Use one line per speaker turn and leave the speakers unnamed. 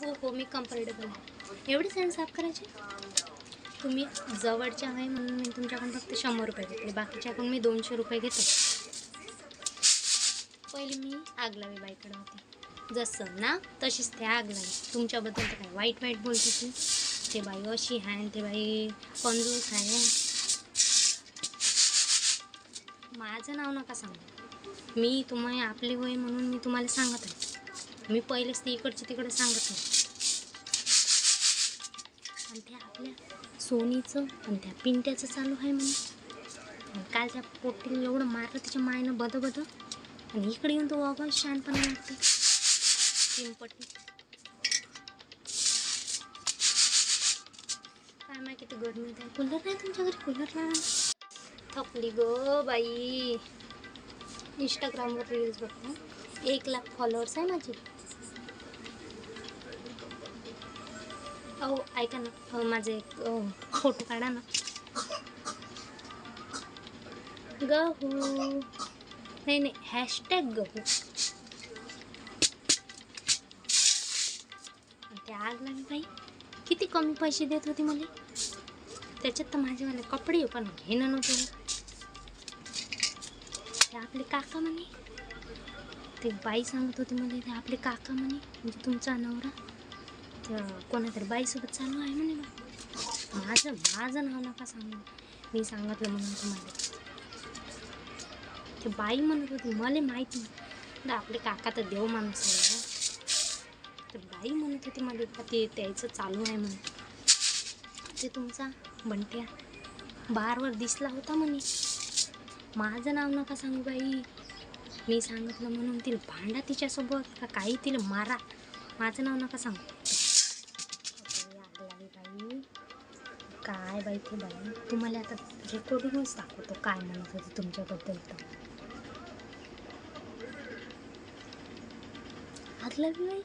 हो हो, मी कम्फर्टेबल आहे. एवढे सेन साफ करायचे? तुम्ही जवळच्या आहे म्हणून मी तुमच्याकडून फक्त 100 रुपये घेतले, बाकीच्याकडून मी 200 रुपये घेतो. पहिली मी आग लावी बाईकडे होती, जसं ना तशीच ते आग लावी. तुमच्याबद्दल तर काय वाईट वाईट बोलते ती, ते बाई अशी आहे, ते बाई कंजूस आहे. माझं नाव नका सांगू. मी तुम्ही आपले होय म्हणून मी तुम्हाला सांगत आहे. मी पहिलेच ते इकडचे तिकडे सांगत नाही. आणि त्या आपल्या सोनीचं आणि त्या पिंट्याचं चालू आहे म्हणून. काल त्या पोटीला एवढं मारलं तिच्या मायनं बद आणि इकडे येऊन तो वागा शानपणा लागते चिंपटी. काय माहिती किती गरमी आहे. कूलर नाही तुमच्या घरी? कूलर लावा. थकली ग बाई. इंस्टाग्रामवर रील्स बघते. 1,00,000 फॉलोअर्स आहे माझे. अहो ऐका ना, माझे एक फोटो काढा ना. गहू नाही, हॅशटॅग गहू. ते आग लागली बाई, किती कमी पैसे देत होती मला. त्याच्यात तर माझेवाले कपडे पण घेणं नव्हतं. ते आपले काका म्हणे, ते बाई सांगत होती मला, ते आपले काका म्हणे, म्हणजे तुमचा नवरा तर कोणातरी बाईसोबत चालू आहे म्हणे बा. माझं नाव नका सांगू, मी सांगितलं म्हणून तुम्हाला. ते बाई म्हणत होती, मला माहीत नाही, आपले काका तर देव माणूस आहे. तर बाई म्हणत होती मला का ते त्याचं चालू आहे म्हणून. ते तुमचा बंट्या बारवर दिसला होता म्हणे. माझं नाव नका सांगू बाई, मी सांगितलं म्हणून तिला भांडा तिच्यासोबत का काही तिला मारा. माझं नाव नका सांगू. आग लागली बाई, काय बाई ते बाई. तुम्हाला आता रेकॉर्डिंगच दाखवतो काय म्हणत होते तुमच्याबद्दल. तर आग लागली बाई.